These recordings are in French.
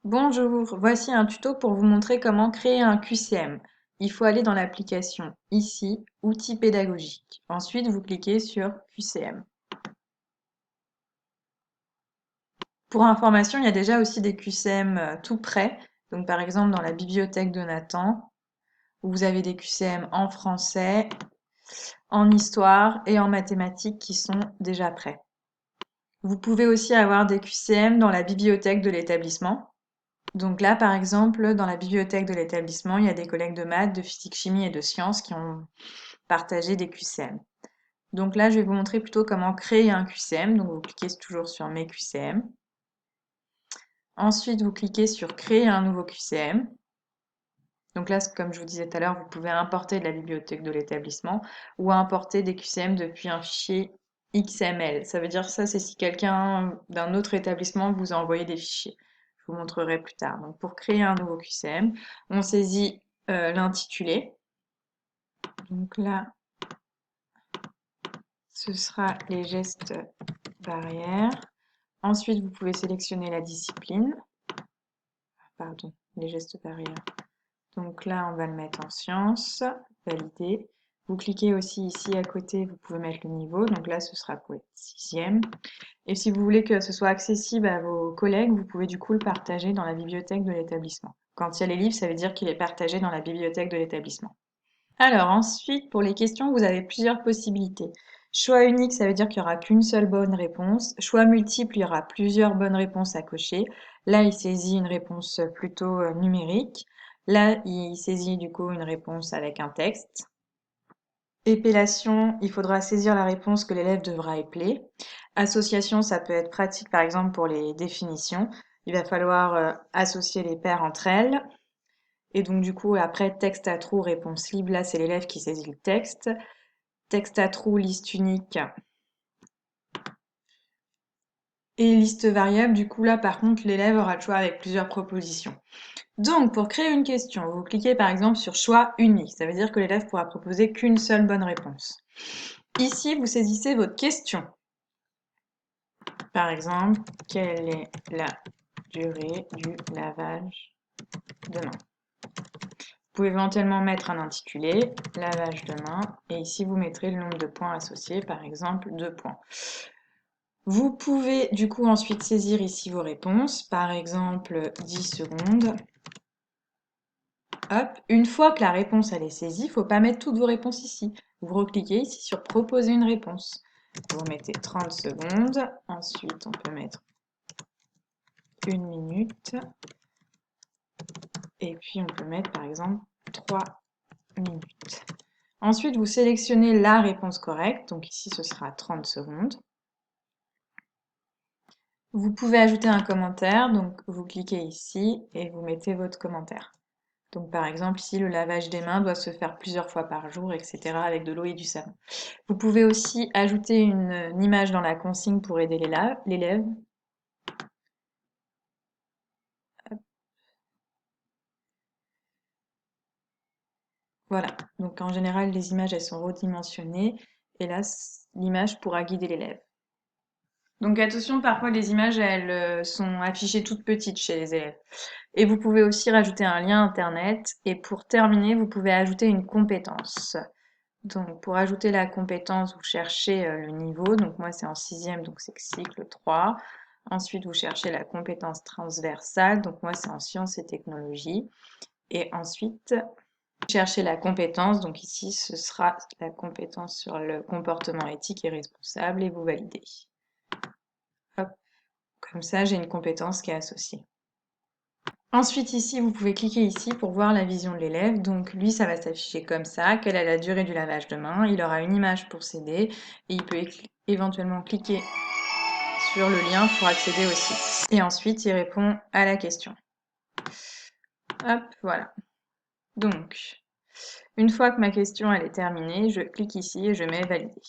Bonjour, voici un tuto pour vous montrer comment créer un QCM. Il faut aller dans l'application ici, outils pédagogiques. Ensuite, vous cliquez sur QCM. Pour information, il y a déjà aussi des QCM tout prêts. Donc par exemple dans la bibliothèque de Nathan, où vous avez des QCM en français, en histoire et en mathématiques qui sont déjà prêts. Vous pouvez aussi avoir des QCM dans la bibliothèque de l'établissement. Donc là, par exemple, dans la bibliothèque de l'établissement, il y a des collègues de maths, de physique, chimie et de sciences qui ont partagé des QCM. Donc là, je vais vous montrer plutôt comment créer un QCM. Donc vous cliquez toujours sur Mes QCM. Ensuite, vous cliquez sur Créer un nouveau QCM. Donc là, comme je vous disais tout à l'heure, vous pouvez importer de la bibliothèque de l'établissement ou importer des QCM depuis un fichier XML. Ça veut dire ça, c'est si quelqu'un d'un autre établissement vous a envoyé des fichiers. Je vous montrerai plus tard. Donc pour créer un nouveau QCM, on saisit l'intitulé. Donc là, ce sera les gestes barrières. Ensuite, vous pouvez sélectionner la discipline. Pardon, les gestes barrières. Donc là, on va le mettre en sciences, valider. Vous cliquez aussi ici à côté, vous pouvez mettre le niveau. Donc là, ce sera pour être sixième. Et si vous voulez que ce soit accessible à vos collègues, vous pouvez du coup le partager dans la bibliothèque de l'établissement. Quand il y a les livres, ça veut dire qu'il est partagé dans la bibliothèque de l'établissement. Alors ensuite, pour les questions, vous avez plusieurs possibilités. Choix unique, ça veut dire qu'il n'y aura qu'une seule bonne réponse. Choix multiple, il y aura plusieurs bonnes réponses à cocher. Là, il saisit une réponse plutôt numérique. Là, il saisit du coup une réponse avec un texte. Épellation, il faudra saisir la réponse que l'élève devra épeler. Association, ça peut être pratique par exemple pour les définitions. Il va falloir associer les paires entre elles. Et donc du coup, après texte à trous, réponse libre, là c'est l'élève qui saisit le texte. Texte à trous, liste unique. Et liste variable, du coup là par contre l'élève aura le choix avec plusieurs propositions. Donc pour créer une question, vous cliquez par exemple sur choix unique. Ça veut dire que l'élève pourra proposer qu'une seule bonne réponse. Ici, vous saisissez votre question. Par exemple, quelle est la durée du lavage de main? Vous pouvez éventuellement mettre un intitulé, lavage de main, et ici vous mettrez le nombre de points associés, par exemple 2 points. Vous pouvez du coup ensuite saisir ici vos réponses, par exemple 10 secondes. Hop, une fois que la réponse elle est saisie, il ne faut pas mettre toutes vos réponses ici. Vous recliquez ici sur proposer une réponse. Vous mettez 30 secondes, ensuite on peut mettre 1 minute, et puis on peut mettre par exemple 3 minutes. Ensuite, vous sélectionnez la réponse correcte, donc ici ce sera 30 secondes. Vous pouvez ajouter un commentaire, donc vous cliquez ici et vous mettez votre commentaire. Donc par exemple ici le lavage des mains doit se faire plusieurs fois par jour, etc. avec de l'eau et du savon. Vous pouvez aussi ajouter une image dans la consigne pour aider l'élève. Voilà, donc en général les images elles sont redimensionnées et là l'image pourra guider l'élève. Donc attention, parfois les images elles sont affichées toutes petites chez les élèves. Et vous pouvez aussi rajouter un lien internet. Et pour terminer, vous pouvez ajouter une compétence. Donc pour ajouter la compétence, vous cherchez le niveau. Donc moi c'est en sixième, donc c'est cycle 3. Ensuite vous cherchez la compétence transversale. Donc moi c'est en sciences et technologies. Et ensuite cherchez la compétence. Donc ici ce sera la compétence sur le comportement éthique et responsable et vous validez. Hop. Comme ça j'ai une compétence qui est associée. Ensuite, ici, vous pouvez cliquer ici pour voir la vision de l'élève. Donc, lui, ça va s'afficher comme ça. Quelle est la durée du lavage de main? Il aura une image pour s'aider et il peut éventuellement cliquer sur le lien pour accéder au site. Et ensuite, il répond à la question. Hop, voilà. Donc, une fois que ma question elle est terminée, je clique ici et je mets valider.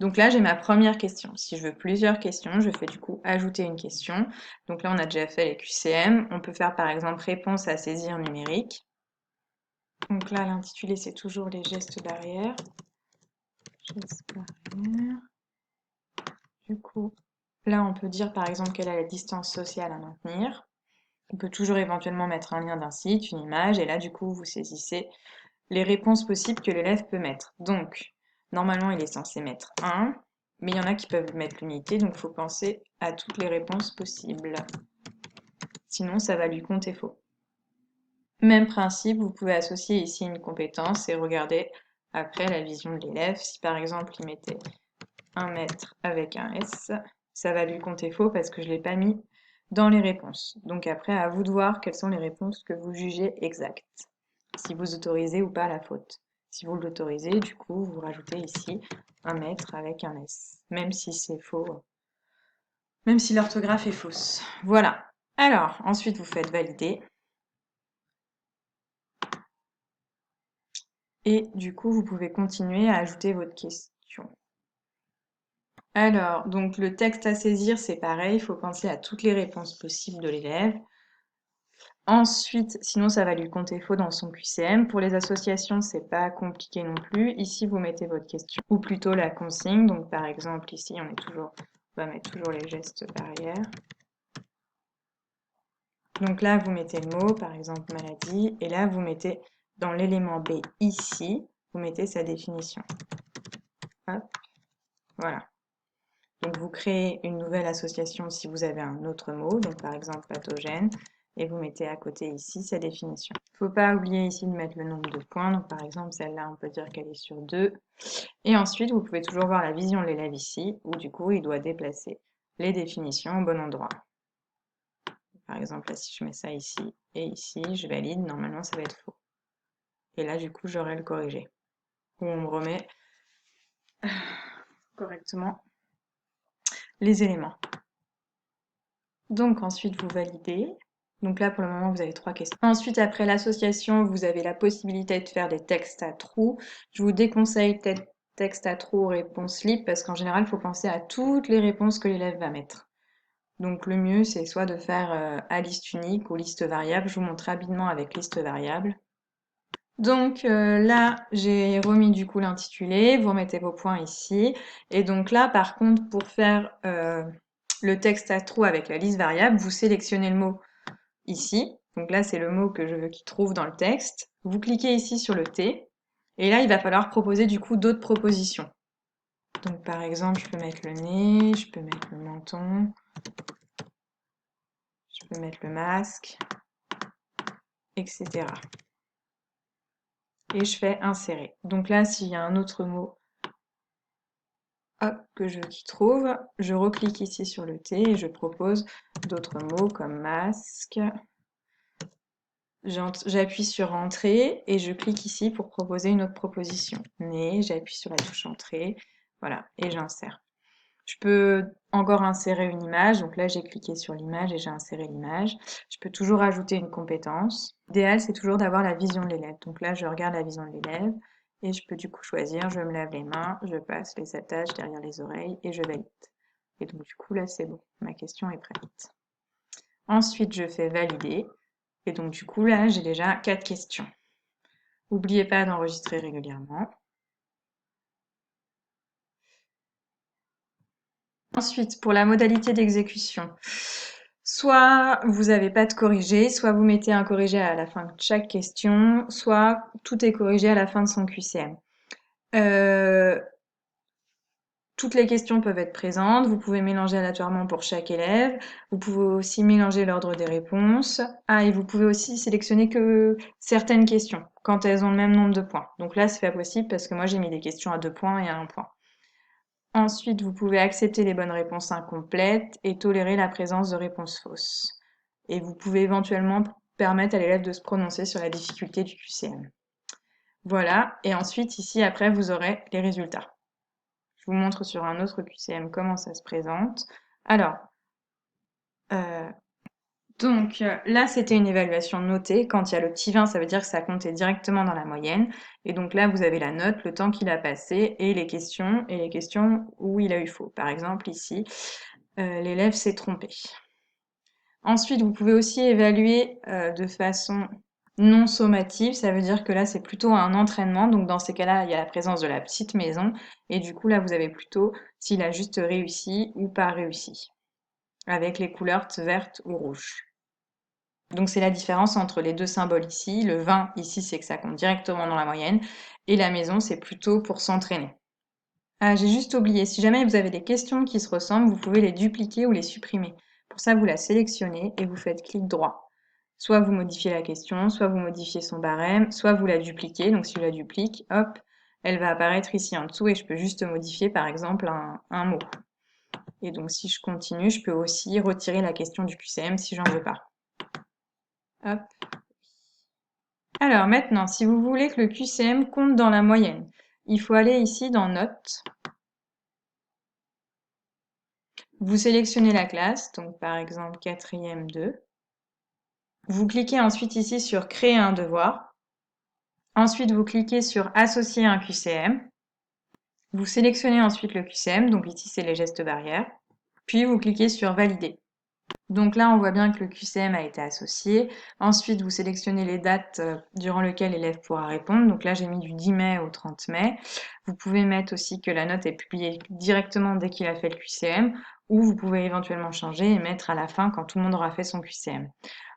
Donc là, j'ai ma première question. Si je veux plusieurs questions, je fais du coup ajouter une question. Donc là, on a déjà fait les QCM. On peut faire par exemple réponse à saisir numérique. Donc là, l'intitulé, c'est toujours les gestes barrières. Gestes barrières. Du coup, là, on peut dire par exemple quelle est la distance sociale à maintenir. On peut toujours éventuellement mettre un lien d'un site, une image, et là, du coup, vous saisissez les réponses possibles que l'élève peut mettre. Donc, normalement, il est censé mettre 1, mais il y en a qui peuvent mettre l'unité, donc il faut penser à toutes les réponses possibles. Sinon, ça va lui compter faux. Même principe, vous pouvez associer ici une compétence et regarder après la vision de l'élève. Si par exemple, il mettait 1 mètre avec un S, ça va lui compter faux parce que je ne l'ai pas mis dans les réponses. Donc après, à vous de voir quelles sont les réponses que vous jugez exactes. Si vous autorisez ou pas la faute. Si vous l'autorisez, du coup, vous rajoutez ici 1 mètre avec un S, même si c'est faux, même si l'orthographe est fausse. Voilà. Alors, ensuite, vous faites valider. Et du coup, vous pouvez continuer à ajouter votre question. Alors, donc le texte à saisir, c'est pareil, il faut penser à toutes les réponses possibles de l'élève. Ensuite, sinon ça va lui compter faux dans son QCM. Pour les associations, c'est pas compliqué non plus. Ici, vous mettez votre question, ou plutôt la consigne. Donc par exemple, ici, on va mettre toujours les gestes barrières. Donc là, vous mettez le mot, par exemple maladie, et là, vous mettez dans l'élément B ici, vous mettez sa définition. Hop, voilà. Donc vous créez une nouvelle association si vous avez un autre mot, donc par exemple pathogène, et vous mettez à côté ici sa définition. Il ne faut pas oublier ici de mettre le nombre de points, donc par exemple celle-là on peut dire qu'elle est sur 2. Et ensuite vous pouvez toujours voir la vision de l'élève ici, où du coup il doit déplacer les définitions au bon endroit. Par exemple là si je mets ça ici et ici, je valide, normalement ça va être faux. Et là du coup j'aurai le corrigé, où on me remet correctement les éléments. Donc ensuite vous validez. Donc là pour le moment vous avez 3 questions. Ensuite après l'association vous avez la possibilité de faire des textes à trous. Je vous déconseille texte à trous ou réponse libre parce qu'en général il faut penser à toutes les réponses que l'élève va mettre. Donc le mieux c'est soit de faire à liste unique ou liste variable. Je vous montre rapidement avec liste variable. Donc là, j'ai remis du coup l'intitulé, vous remettez vos points ici. Et donc là, par contre, pour faire le texte à trous avec la liste variable, vous sélectionnez le mot ici. Donc là, c'est le mot que je veux qu'il trouve dans le texte. Vous cliquez ici sur le T. Et là, il va falloir proposer du coup d'autres propositions. Donc par exemple, je peux mettre le nez, je peux mettre le menton, je peux mettre le masque, etc. Et je fais insérer. Donc là, s'il y a un autre mot que je veux qu'il trouve, je reclique ici sur le T et je propose d'autres mots comme masque. J'appuie sur entrée et je clique ici pour proposer une autre proposition. Nez, j'appuie sur la touche entrée, voilà, et j'insère. Je peux encore insérer une image, donc là j'ai cliqué sur l'image et j'ai inséré l'image. Je peux toujours ajouter une compétence. L'idéal c'est toujours d'avoir la vision de l'élève. Donc là je regarde la vision de l'élève et je peux du coup choisir, je me lave les mains, je passe les attaches derrière les oreilles et je valide. Et donc du coup là c'est bon, ma question est prête. Ensuite je fais valider et donc du coup là j'ai déjà 4 questions. N'oubliez pas d'enregistrer régulièrement. Ensuite, pour la modalité d'exécution, soit vous n'avez pas de corrigé, soit vous mettez un corrigé à la fin de chaque question, soit tout est corrigé à la fin de son QCM. Toutes les questions peuvent être présentes, vous pouvez mélanger aléatoirement pour chaque élève, vous pouvez aussi mélanger l'ordre des réponses. Ah, et vous pouvez aussi sélectionner que certaines questions, quand elles ont le même nombre de points. Donc là, c'est pas possible parce que moi, j'ai mis des questions à 2 points et à 1 point. Ensuite, vous pouvez accepter les bonnes réponses incomplètes et tolérer la présence de réponses fausses. Et vous pouvez éventuellement permettre à l'élève de se prononcer sur la difficulté du QCM. Voilà, et ensuite ici après vous aurez les résultats. Je vous montre sur un autre QCM comment ça se présente. Alors, là c'était une évaluation notée. Quand il y a le petit 20, ça veut dire que ça comptait directement dans la moyenne. Et donc là vous avez la note, le temps qu'il a passé et les questions où il a eu faux. Par exemple ici, l'élève s'est trompé. Ensuite, vous pouvez aussi évaluer de façon non sommative, ça veut dire que là c'est plutôt un entraînement, donc dans ces cas-là il y a la présence de la petite maison, et du coup là vous avez plutôt s'il a juste réussi ou pas réussi, avec les couleurs vertes ou rouges. Donc c'est la différence entre les deux symboles ici. Le 20 ici, c'est que ça compte directement dans la moyenne. Et la maison, c'est plutôt pour s'entraîner. Ah, j'ai juste oublié, si jamais vous avez des questions qui se ressemblent, vous pouvez les dupliquer ou les supprimer. Pour ça, vous la sélectionnez et vous faites clic droit. Soit vous modifiez la question, soit vous modifiez son barème, soit vous la dupliquez. Donc si je la duplique, hop, elle va apparaître ici en dessous et je peux juste modifier par exemple un mot. Et donc si je continue, je peux aussi retirer la question du QCM si j'en veux pas. Hop. Alors maintenant, si vous voulez que le QCM compte dans la moyenne, il faut aller ici dans Notes. Vous sélectionnez la classe, donc par exemple 4e 2. Vous cliquez ensuite ici sur Créer un devoir. Ensuite, vous cliquez sur Associer un QCM. Vous sélectionnez ensuite le QCM, donc ici c'est les gestes barrières. Puis vous cliquez sur Valider. Donc là, on voit bien que le QCM a été associé. Ensuite, vous sélectionnez les dates durant lesquelles l'élève pourra répondre. Donc là, j'ai mis du 10 mai au 30 mai. Vous pouvez mettre aussi que la note est publiée directement dès qu'il a fait le QCM, ou vous pouvez éventuellement changer et mettre à la fin quand tout le monde aura fait son QCM.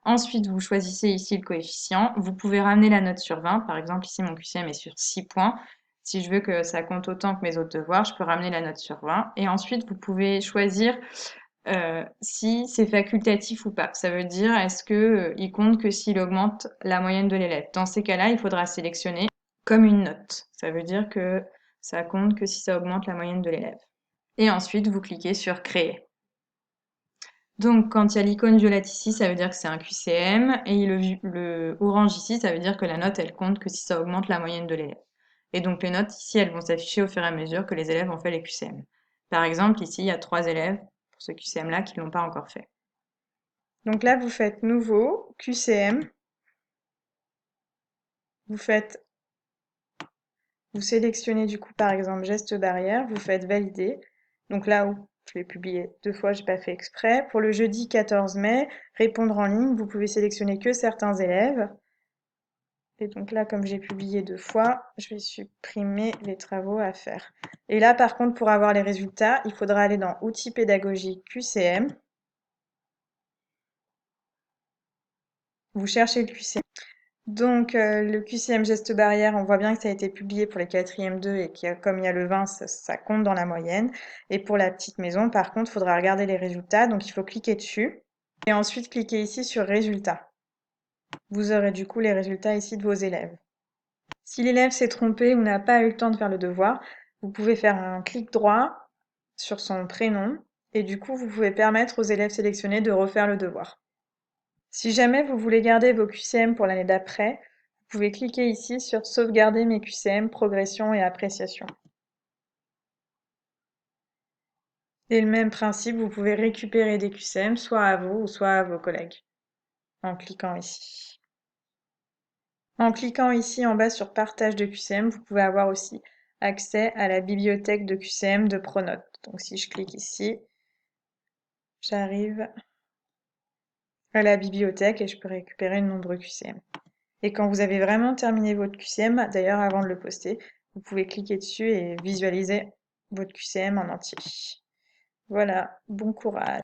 Ensuite, vous choisissez ici le coefficient. Vous pouvez ramener la note sur 20. Par exemple, ici, mon QCM est sur 6 points. Si je veux que ça compte autant que mes autres devoirs, je peux ramener la note sur 20. Et ensuite, vous pouvez choisir si c'est facultatif ou pas. Ça veut dire, est-ce que il compte que s'il augmente la moyenne de l'élève. Dans ces cas-là, il faudra sélectionner comme une note. Ça veut dire que ça compte que si ça augmente la moyenne de l'élève. Et ensuite, vous cliquez sur Créer. Donc, quand il y a l'icône violette ici, ça veut dire que c'est un QCM, et le orange ici, ça veut dire que la note, elle compte que si ça augmente la moyenne de l'élève. Et donc, les notes ici, elles vont s'afficher au fur et à mesure que les élèves ont fait les QCM. Par exemple, ici, il y a 3 élèves pour ce QCM-là qui ne l'ont pas encore fait. Donc là, vous faites Nouveau, QCM, vous sélectionnez du coup par exemple Geste barrière, vous faites Valider. Donc là où je l'ai publié 2 fois, j'ai pas fait exprès. Pour le jeudi 14 mai, répondre en ligne, vous pouvez sélectionner que certains élèves. Et donc là, comme j'ai publié 2 fois, je vais supprimer les travaux à faire. Et là, par contre, pour avoir les résultats, il faudra aller dans Outils pédagogiques QCM. Vous cherchez le QCM. Donc, le QCM geste barrière, on voit bien que ça a été publié pour les 4e 2 et comme il y a le 20, ça compte dans la moyenne. Et pour la petite maison, par contre, il faudra regarder les résultats. Donc, il faut cliquer dessus et ensuite cliquer ici sur Résultats. Vous aurez du coup les résultats ici de vos élèves. Si l'élève s'est trompé ou n'a pas eu le temps de faire le devoir, vous pouvez faire un clic droit sur son prénom et du coup, vous pouvez permettre aux élèves sélectionnés de refaire le devoir. Si jamais vous voulez garder vos QCM pour l'année d'après, vous pouvez cliquer ici sur Sauvegarder mes QCM, progression et appréciation. Et le même principe, vous pouvez récupérer des QCM soit à vous ou soit à vos collègues en cliquant ici. En cliquant ici en bas sur Partage de QCM, vous pouvez avoir aussi accès à la bibliothèque de QCM de Pronote. Donc si je clique ici, j'arrive à la bibliothèque et je peux récupérer de nombreux QCM. Et quand vous avez vraiment terminé votre QCM, d'ailleurs avant de le poster, vous pouvez cliquer dessus et visualiser votre QCM en entier. Voilà, bon courage.